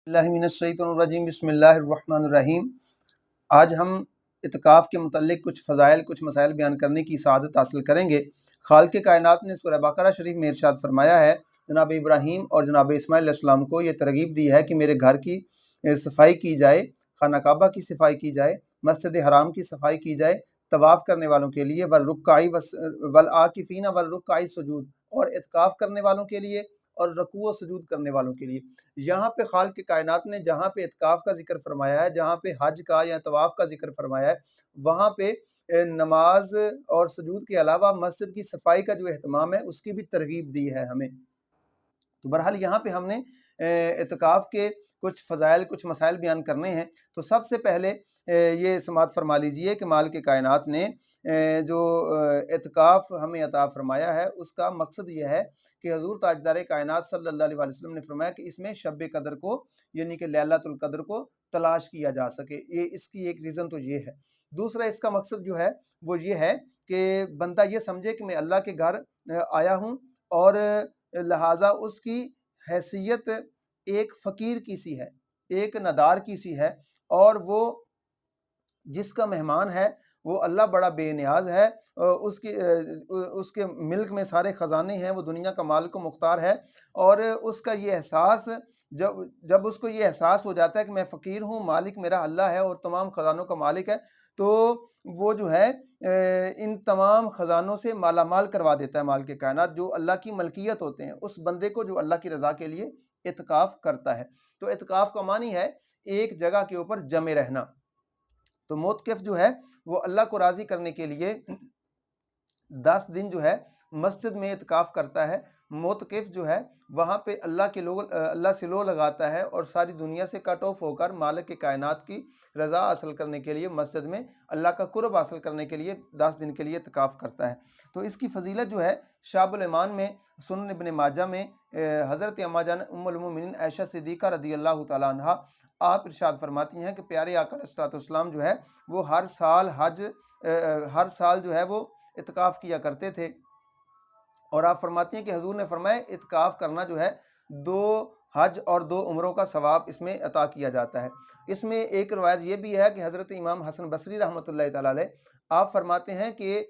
اللہ من الشیطان الرجیم بسم اللہ الرحمن الرحیم۔ آج ہم اعتکاف کے متعلق کچھ فضائل کچھ مسائل بیان کرنے کی سعادت حاصل کریں گے۔ خالق کائنات نے سورہ بقرہ شریف میں ارشاد فرمایا ہے، جناب ابراہیم اور جناب اسماعیل علیہ السلام کو یہ ترغیب دی ہے کہ میرے گھر کی صفائی کی جائے، خانہ کعبہ کی صفائی کی جائے، مسجد حرام کی صفائی کی جائے، طواف کرنے والوں کے لیے والعاکفین والرکع سجود، اور اعتکاف کرنے والوں کے لیے اور رکوع و سجود کرنے والوں کے لیے۔ یہاں پہ خالق کائنات نے جہاں پہ اعتکاف کا ذکر فرمایا ہے، جہاں پہ حج کا یا طواف کا ذکر فرمایا ہے، وہاں پہ نماز اور سجود کے علاوہ مسجد کی صفائی کا جو اہتمام ہے اس کی بھی ترغیب دی ہے ہمیں۔ تو بہرحال یہاں پہ ہم نے اعتکاف کے کچھ فضائل کچھ مسائل بیان کرنے ہیں۔ تو سب سے پہلے یہ سماعت فرما لیجئے کہ مالک کائنات نے جو اعتکاف ہمیں عطا فرمایا ہے اس کا مقصد یہ ہے کہ حضور تاجدار کائنات صلی اللہ علیہ وسلم نے فرمایا کہ اس میں شب قدر کو یعنی کہ لیلۃ القدر کو تلاش کیا جا سکے۔ یہ اس کی ایک ریزن تو یہ ہے۔ دوسرا اس کا مقصد جو ہے وہ یہ ہے کہ بندہ یہ سمجھے کہ میں اللہ کے گھر آیا ہوں اور لہٰذا اس کی حیثیت ایک فقیر کی سی ہے، ایک ندار کی سی ہے، اور وہ جس کا مہمان ہے وہ اللہ بڑا بے نیاز ہے، اس کے ملک میں سارے خزانے ہیں، وہ دنیا کا مالک و مختار ہے، اور اس کا یہ احساس جب اس کو یہ احساس ہو جاتا ہے کہ میں فقیر ہوں، مالک میرا اللہ ہے اور تمام خزانوں کا مالک ہے، تو وہ جو ہے ان تمام خزانوں سے مالا مال کروا دیتا ہے مالک کائنات، جو اللہ کی ملکیت ہوتے ہیں اس بندے کو جو اللہ کی رضا کے لیے اعتکاف کرتا ہے۔ تو اعتکاف کا معنی ہے ایک جگہ کے اوپر جمے رہنا۔ تو معتکف جو ہے وہ اللہ کو راضی کرنے کے لیے 10 دن جو ہے مسجد میں اعتکاف کرتا ہے۔ معتکف جو ہے وہاں پہ اللہ سے لو لگاتا ہے اور ساری دنیا سے کٹ آف ہو کر مالک کی کائنات کی رضا حاصل کرنے کے لیے مسجد میں اللہ کا قرب حاصل کرنے کے لیے 10 دن کے لیے اعتکاف کرتا ہے۔ تو اس کی فضیلت جو ہے شعب الایمان میں، سنن ابن ماجہ میں حضرت اما جان ام المومنین عائشہ صدیقہ رضی اللہ تعالیٰ عنہا آپ ارشاد فرماتی ہیں کہ پیارے آقا علیہ السلام جو ہے وہ ہر سال جو ہے وہ اعتکاف کیا کرتے تھے، اور آپ فرماتی ہیں کہ حضور نے فرمایا اعتکاف کرنا جو ہے 2 حج اور 2 عمروں کا ثواب اس میں عطا کیا جاتا ہے۔ اس میں ایک روایت یہ بھی ہے کہ حضرت امام حسن بصری رحمۃ اللہ تعالیٰ علیہ آپ فرماتے ہیں کہ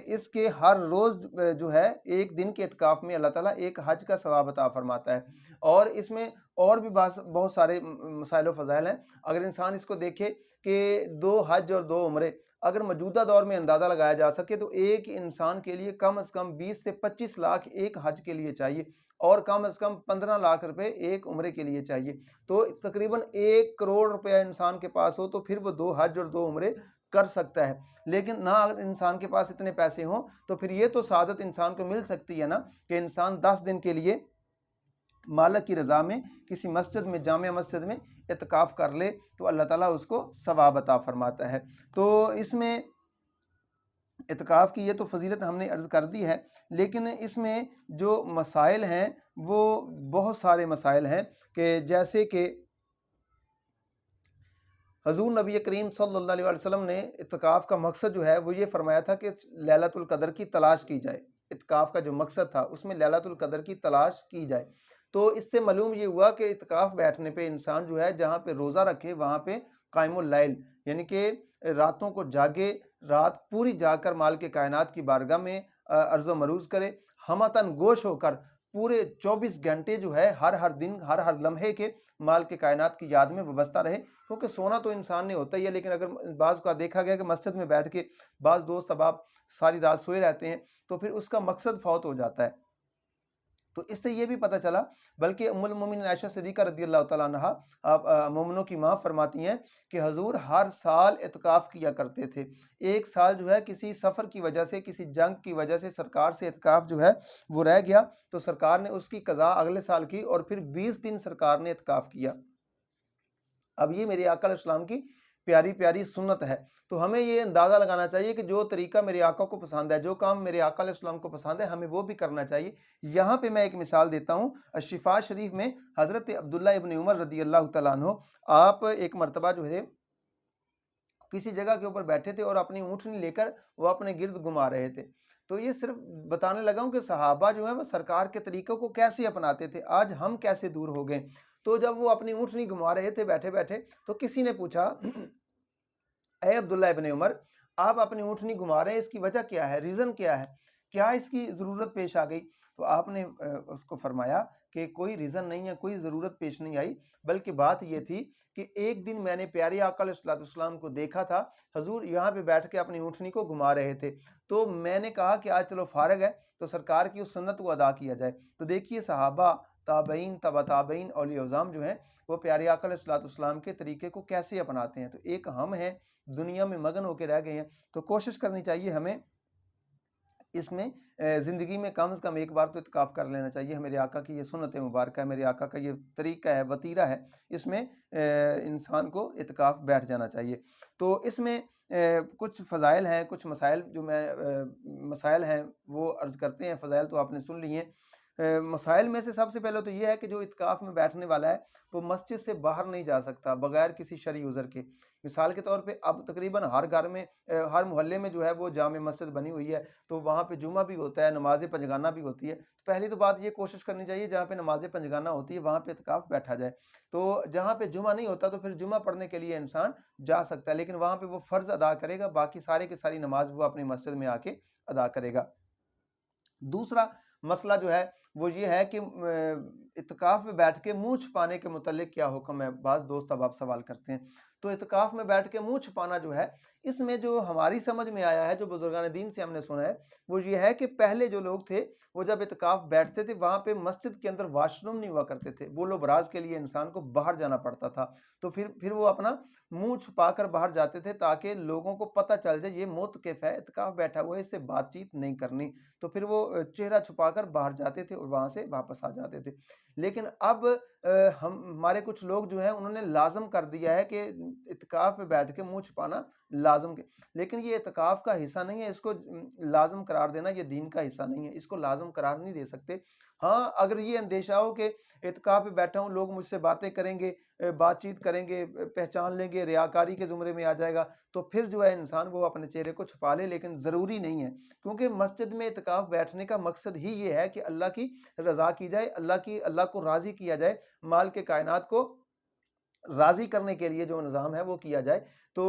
اس کے ہر روز جو ہے ایک دن کے اعتکاف میں اللہ تعالیٰ ایک حج کا ثواب عطا فرماتا ہے، اور اس میں اور بھی بہت سارے مسائل و فضائل ہیں۔ اگر انسان اس کو دیکھے کہ 2 حج اور 2 عمرے اگر موجودہ دور میں اندازہ لگایا جا سکے تو ایک انسان کے لیے کم از کم 20 سے 25 لاکھ ایک حج کے لیے چاہیے، اور کم از کم 15 لاکھ روپے ایک عمرے کے لیے چاہیے۔ تو تقریباً 1 کروڑ روپیہ انسان کے پاس ہو تو پھر وہ 2 حج اور 2 عمرے کر سکتا ہے۔ لیکن نہ اگر انسان کے پاس اتنے پیسے ہوں تو پھر یہ تو سعادت انسان کو مل سکتی ہے نا کہ انسان 10 دن کے لیے مالک کی رضا میں کسی مسجد میں، جامع مسجد میں اعتکاف کر لے تو اللہ تعالیٰ اس کو ثواب عطا فرماتا ہے۔ تو اس میں اعتکاف کی یہ تو فضیلت ہم نے عرض کر دی ہے، لیکن اس میں جو مسائل ہیں وہ بہت سارے مسائل ہیں، کہ جیسے کہ حضور نبی کریم صلی اللہ علیہ وسلم نے اعتکاف کا مقصد جو ہے وہ یہ فرمایا تھا کہ لیلۃ القدر کی تلاش کی جائے۔ اعتکاف کا جو مقصد تھا اس میں لیلۃ القدر کی تلاش کی جائے۔ تو اس سے معلوم یہ ہوا کہ اعتکاف بیٹھنے پہ انسان جو ہے جہاں پہ روزہ رکھے وہاں پہ قائم اللیل، یعنی کہ راتوں کو جاگے، رات پوری جاگ کر مالک کے کائنات کی بارگاہ میں عرض و مروز کرے، ہمتاً گوش ہو کر پورے 24 گھنٹے جو ہے ہر دن ہر لمحے کے مالک کے کائنات کی یاد میں وابستہ رہے۔ کیونکہ سونا تو انسان نے ہوتا ہی ہے، لیکن اگر بعض کا دیکھا گیا کہ مسجد میں بیٹھ کے بعض دوست احباب ساری رات سوئے رہتے ہیں تو پھر اس کا مقصد فوت ہو جاتا ہے۔ تو اس سے یہ بھی پتہ چلا، بلکہ ام المومنین عائشہ صدیقہ رضی اللہ تعالیٰ عنہا مومنوں کی ماں فرماتی ہیں کہ حضور ہر سال اعتکاف کیا کرتے تھے۔ ایک سال جو ہے کسی سفر کی وجہ سے، کسی جنگ کی وجہ سے سرکار سے اعتکاف جو ہے وہ رہ گیا، تو سرکار نے اس کی قضا اگلے سال کی، اور پھر 20 دن سرکار نے اعتکاف کیا۔ اب یہ میرے آقا علیہ السلام کی پیاری پیاری سنت ہے۔ تو ہمیں یہ اندازہ لگانا چاہیے کہ جو طریقہ میرے آقا کو پسند ہے، جو کام میرے آقا علیہ السلام کو پسند ہے، ہمیں وہ بھی کرنا چاہیے۔ یہاں پہ میں ایک مثال دیتا ہوں، الشفاء شریف میں حضرت عبداللہ ابن عمر رضی اللہ تعالیٰ عنہ آپ ایک مرتبہ جو ہے کسی جگہ کے اوپر بیٹھے تھے اور اپنی اونٹنی لے کر وہ اپنے گرد گھما رہے تھے۔ تو یہ صرف بتانے لگا ہوں کہ صحابہ جو ہیں وہ سرکار کے طریقوں کو کیسے اپناتے تھے، آج ہم کیسے دور ہو گئے۔ تو جب وہ اپنی اونٹنی گھما رہے تھے بیٹھے بیٹھے تو کسی نے پوچھا اے عبداللہ ابن عمر آپ اپنی اونٹنی گھما رہے ہیں، اس کی وجہ کیا ہے، ریزن کیا ہے، کیا اس کی ضرورت پیش آ گئی؟ تو آپ نے اس کو فرمایا کہ کوئی ریزن نہیں ہے، کوئی ضرورت پیش نہیں آئی، بلکہ بات یہ تھی کہ ایک دن میں نے پیارے آقا علیہ السلام کو دیکھا تھا، حضور یہاں پہ بیٹھ کے اپنی اونٹنی کو گھما رہے تھے، تو میں نے کہا کہ آج چلو فارغ ہے تو سرکار کی اس سنت کو ادا کیا جائے۔ تو دیکھیے صحابہ، تابعین، تبع تابعین، اولیاء عظام جو ہیں وہ پیارے آقا علیہ السلام کے طریقے کو کیسے اپناتے ہیں۔ تو ایک ہم ہیں دنیا میں مگن ہو کے رہ گئے ہیں، تو کوشش کرنی چاہیے ہمیں اس میں زندگی میں کم از کم ایک بار تو اعتکاف کر لینا چاہیے۔ میرے آقا کی یہ سنت مبارکہ ہے، میرے آقا کا یہ طریقہ ہے، وتیرہ ہے، اس میں انسان کو اعتکاف بیٹھ جانا چاہیے۔ تو اس میں کچھ فضائل ہیں، کچھ مسائل جو مسائل ہیں وہ عرض کرتے ہیں۔ فضائل تو آپ نے سن لی ہیں۔ مسائل میں سے سب سے پہلے تو یہ ہے کہ جو اعتکاف میں بیٹھنے والا ہے وہ مسجد سے باہر نہیں جا سکتا بغیر کسی شرعی عذر کے۔ مثال کے طور پہ اب تقریباً ہر گھر میں، ہر محلے میں جو ہے وہ جامع مسجد بنی ہوئی ہے، تو وہاں پہ جمعہ بھی ہوتا ہے، نماز پنجگانہ بھی ہوتی ہے۔ تو پہلی تو بات یہ کوشش کرنی چاہیے جہاں پہ نماز پنجگانہ ہوتی ہے وہاں پہ اعتکاف بیٹھا جائے۔ تو جہاں پہ جمعہ نہیں ہوتا تو پھر جمعہ پڑھنے کے لیے انسان جا سکتا ہے، لیکن وہاں پہ وہ فرض ادا کرے گا، باقی سارے کی ساری نماز وہ اپنی مسجد میں آ کے ادا کرے گا۔ دوسرا مسئلہ جو ہے وہ یہ ہے کہ اعتکاف میں بیٹھ کے منہ چھپانے کے متعلق کیا حکم ہے؟ بعض دوست اب آپ سوال کرتے ہیں۔ تو اعتکاف میں بیٹھ کے منہ چھپانا جو ہے، اس میں جو ہماری سمجھ میں آیا ہے، جو بزرگان دین سے ہم نے سنا ہے، وہ یہ ہے کہ پہلے جو لوگ تھے وہ جب اعتکاف بیٹھتے تھے وہاں پہ مسجد کے اندر واش روم نہیں ہوا کرتے تھے، بول و براز کے لیے انسان کو باہر جانا پڑتا تھا، تو پھر وہ اپنا منہ چھپا کر باہر جاتے تھے تاکہ لوگوں کو پتہ چل جائے یہ معتکف ہے، اعتکاف بیٹھا ہوا ہے، اس سے بات چیت نہیں کرنی، تو پھر وہ چہرہ چھپا کر باہر جاتے تھے اور وہاں سے واپس آ جاتے تھے۔ لیکن اب ہمارے کچھ لوگ جو ہیں انہوں نے لازم کر دیا ہے کہ اعتکاف میں بیٹھ کے منہ چھپانا لازم کے، لیکن یہ اعتکاف کا حصہ نہیں ہے، اس کو لازم قرار دینا یہ دین کا حصہ نہیں ہے، اس کو لازم قرار نہیں دے سکتے۔ ہاں اگر یہ اندیشہ ہو کہ اعتکاف میں بیٹھا ہوں، لوگ مجھ سے باتیں کریں گے، بات چیت کریں گے، پہچان لیں گے، ریاکاری کے زمرے میں آ جائے گا، تو پھر جو ہے انسان وہ اپنے چہرے کو چھپا لے، لیکن ضروری نہیں ہے، کیونکہ مسجد میں اعتکاف بیٹھنے کا مقصد ہی یہ ہے کہ اللہ کی رضا کی جائے، اللہ کو راضی کیا جائے، مال کے کائنات کو راضی کرنے کے لیے جو نظام ہے وہ کیا جائے۔ تو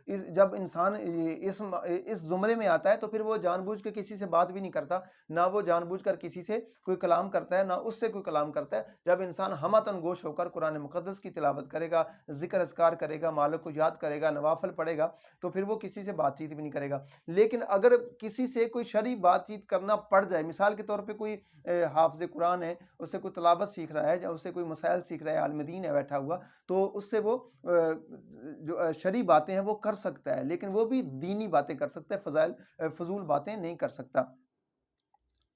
جب انسان اس زمرے میں آتا ہے تو پھر وہ جان بوجھ کے کسی سے بات بھی نہیں کرتا، نہ وہ جان بوجھ کر کسی سے کوئی کلام کرتا ہے، نہ اس سے کوئی کلام کرتا ہے۔ جب انسان ہمتن گوش ہو کر قرآن مقدس کی تلاوت کرے گا، ذکر اذکار کرے گا، مالک کو یاد کرے گا، نوافل پڑھے گا، تو پھر وہ کسی سے بات چیت بھی نہیں کرے گا۔ لیکن اگر کسی سے کوئی شرعی بات چیت کرنا پڑ جائے، مثال کے طور پہ کوئی حافظ قرآن ہے، اس سے کوئی تلاوت سیکھ رہا ہے، یا اس سے کوئی مسائل سیکھ رہا ہے، عالم دین ہے بیٹھا ہوا، تو اس سے وہ جو شرعی باتیں ہیں وہ کر سکتا ہے، لیکن وہ بھی دینی باتیں کر سکتا ہے، فضول باتیں نہیں کر سکتا۔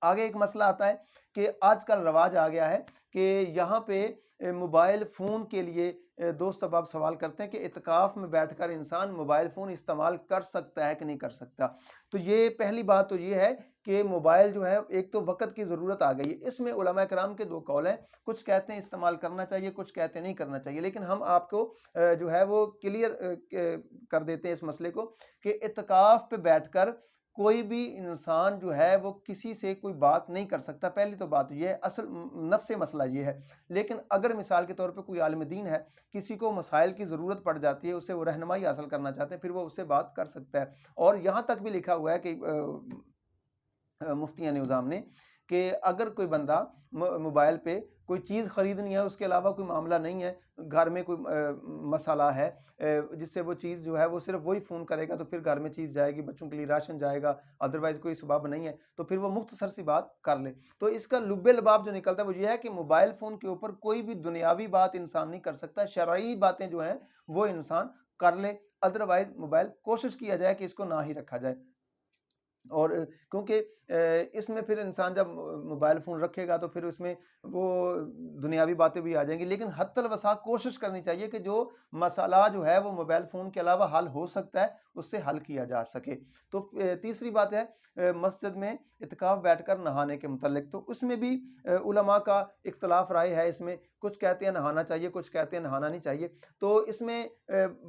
آگے ایک مسئلہ آتا ہے کہ آج کل رواج آ گیا ہے کہ یہاں پہ موبائل فون کے لیے دوست اب آپ سوال کرتے ہیں کہ اعتکاف میں بیٹھ کر انسان موبائل فون استعمال کر سکتا ہے کہ نہیں کر سکتا۔ تو یہ پہلی بات تو یہ ہے کہ موبائل جو ہے ایک تو وقت کی ضرورت آ گئی ہے، اس میں علماء کرام کے دو قول ہیں، کچھ کہتے ہیں استعمال کرنا چاہیے، کچھ کہتے ہیں نہیں کرنا چاہیے، لیکن ہم آپ کو جو ہے وہ کلیئر کر دیتے ہیں اس مسئلے کو کہ اعتکاف پہ بیٹھ کر کوئی بھی انسان جو ہے وہ کسی سے کوئی بات نہیں کر سکتا۔ پہلی تو بات یہ ہے، اصل نفس مسئلہ یہ ہے۔ لیکن اگر مثال کے طور پہ کوئی عالم دین ہے، کسی کو مسائل کی ضرورت پڑ جاتی ہے، اسے وہ رہنمائی حاصل کرنا چاہتے ہیں، پھر وہ اس سے بات کر سکتا ہے۔ اور یہاں تک بھی لکھا ہوا ہے کہ مفتیان نظام نے کہ اگر کوئی بندہ موبائل پہ کوئی چیز خریدنی ہے، اس کے علاوہ کوئی معاملہ نہیں ہے، گھر میں کوئی مسئلہ ہے جس سے وہ چیز جو ہے وہ صرف وہی فون کرے گا تو پھر گھر میں چیز جائے گی، بچوں کے لیے راشن جائے گا، ادروائز کوئی سبب نہیں ہے، تو پھر وہ مختصر سی بات کر لے۔ تو اس کا لب لباب جو نکلتا ہے وہ یہ ہے کہ موبائل فون کے اوپر کوئی بھی دنیاوی بات انسان نہیں کر سکتا، شرعی باتیں جو ہیں وہ انسان کر لے، ادروائز موبائل کوشش کیا جائے کہ اس کو نہ ہی رکھا جائے۔ اور کیونکہ اس میں پھر انسان جب موبائل فون رکھے گا تو پھر اس میں وہ دنیاوی باتیں بھی آ جائیں گی، لیکن حتی الوسع کوشش کرنی چاہیے کہ جو مسئلہ جو ہے وہ موبائل فون کے علاوہ حل ہو سکتا ہے اس سے حل کیا جا سکے۔ تو تیسری بات ہے مسجد میں اعتکاف بیٹھ کر نہانے کے متعلق، تو اس میں بھی علماء کا اختلاف رائے ہے، اس میں کچھ کہتے ہیں نہانا چاہیے، کچھ کہتے ہیں نہانا نہیں چاہیے۔ تو اس میں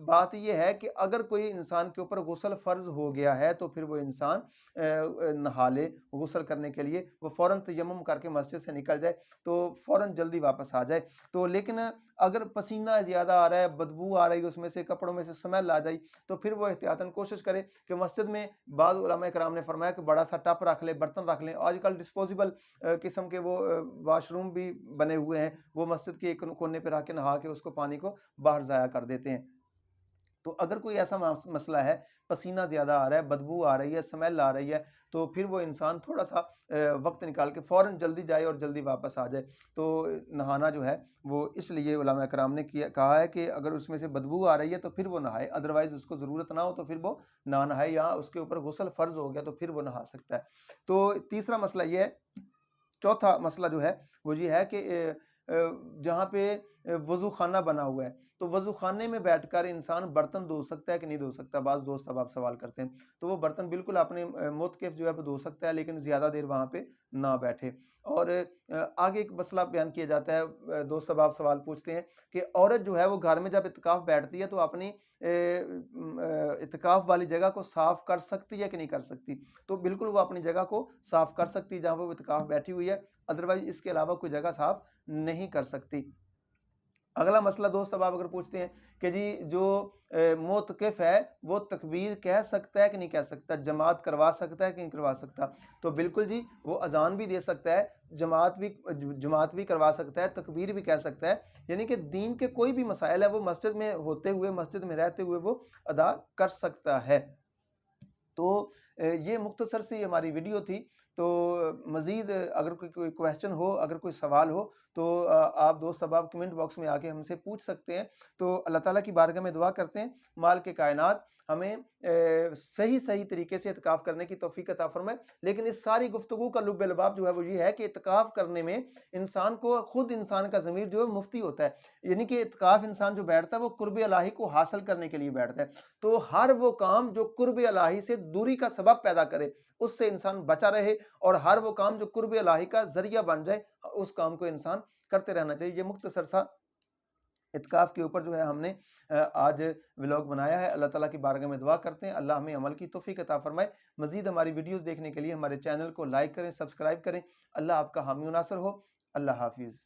بات یہ ہے کہ اگر کوئی انسان کے اوپر غسل فرض ہو گیا ہے تو پھر وہ انسان نہا لے غسل کرنے کے لیے، وہ فوراً تیمم کر کے مسجد سے نکل جائے تو فوراً جلدی واپس آ جائے۔ تو لیکن اگر پسینہ زیادہ آ رہا ہے، بدبو آ رہی ہے، اس میں سے کپڑوں میں سے سمیل آ جائی، تو پھر وہ احتیاطاً کوشش کرے کہ مسجد میں، بعض علماء کرام نے فرمایا کہ بڑا سا ٹپ رکھ لے، برتن رکھ لیں۔ آج کل ڈسپوزیبل قسم کے وہ واش روم بھی بنے ہوئے ہیں، وہ مسجد کے ایک کونے پہ رکھ کے نہا کے اس کو پانی کو باہر ضائع کر دیتے ہیں۔ تو اگر کوئی ایسا مسئلہ ہے، پسینہ زیادہ آ رہا ہے، بدبو آ رہی ہے، سمیل آ رہی ہے، تو پھر وہ انسان تھوڑا سا وقت نکال کے فوراً جلدی جائے اور جلدی واپس آ جائے۔ تو نہانا جو ہے وہ اس لیے علماء کرام نے کہا ہے کہ اگر اس میں سے بدبو آ رہی ہے تو پھر وہ نہائے، ادروائز اس کو ضرورت نہ ہو تو پھر وہ نہ نہائے، یا اس کے اوپر غسل فرض ہو گیا تو پھر وہ نہا سکتا ہے۔ تو تیسرا مسئلہ یہ ہے، چوتھا مسئلہ جو ہے وہ یہ ہے کہ جہاں پہ وضو خانہ بنا ہوا ہے، تو وضو خانے میں بیٹھ کر انسان برتن دھو سکتا ہے کہ نہیں دھو سکتا؟ بعض دوست اب آپ سوال کرتے ہیں، تو وہ برتن بالکل اپنے موتقف جو ہے وہ دھو سکتا ہے، لیکن زیادہ دیر وہاں پہ نہ بیٹھے۔ اور آگے ایک مسئلہ بیان کیا جاتا ہے، دوست اب آپ سوال پوچھتے ہیں کہ عورت جو ہے وہ گھر میں جب اعتکاف بیٹھتی ہے تو اپنی اعتکاف والی جگہ کو صاف کر سکتی ہے کہ نہیں کر سکتی؟ تو بالکل وہ اپنی جگہ کو صاف کر سکتی ہے جہاں وہ اعتکاف بیٹھی ہوئی ہے، ادروائز اس کے علاوہ کوئی جگہ صاف نہیں کر سکتی۔ اگلا مسئلہ دوست اب آپ اگر پوچھتے ہیں کہ جی جو معتکف ہے وہ تکبیر کہہ سکتا ہے کہ نہیں کہہ سکتا، جماعت کروا سکتا ہے کہ نہیں کروا سکتا؟ تو بالکل جی، وہ اذان بھی دے سکتا ہے، جماعت بھی کروا سکتا ہے، تکبیر بھی کہہ سکتا ہے، یعنی کہ دین کے کوئی بھی مسائل ہے وہ مسجد میں ہوتے ہوئے، مسجد میں رہتے ہوئے وہ ادا کر سکتا ہے۔ تو یہ مختصر سی ہماری ویڈیو تھی۔ تو مزید اگر کوئی کویسچن ہو، اگر کوئی سوال ہو تو آپ دوست احباب کمنٹ باکس میں آ کے ہم سے پوچھ سکتے ہیں۔ تو اللہ تعالیٰ کی بارگاہ میں دعا کرتے ہیں مالک کائنات ہمیں صحیح طریقے سے اعتکاف کرنے کی توفیق عطا فرمائے۔ لیکن اس ساری گفتگو کا لب لباب جو ہے وہ یہ ہے کہ اعتکاف کرنے میں انسان کو، خود انسان کا ضمیر جو ہے مفتی ہوتا ہے، یعنی کہ اعتکاف انسان جو بیٹھتا ہے وہ قرب الہی کو حاصل کرنے کے لیے بیٹھتا ہے۔ تو ہر وہ کام جو قرب الہی سے دوری کا سبب پیدا کرے اس سے انسان بچا رہے، اور ہر وہ کام جو قرب الہی کا ذریعہ بن جائے اس کام کو انسان کرتے رہنا چاہیے۔ یہ مختصر سا اعتکاف کے اوپر جو ہے ہم نے آج ولاگ بنایا ہے۔ اللہ تعالیٰ کی بارگاہ میں دعا کرتے ہیں اللہ ہمیں عمل کی توفیق عطا فرمائے۔ مزید ہماری ویڈیوز دیکھنے کے لیے ہمارے چینل کو لائک کریں، سبسکرائب کریں۔ اللہ آپ کا حامی و ناصر ہو۔ اللہ حافظ۔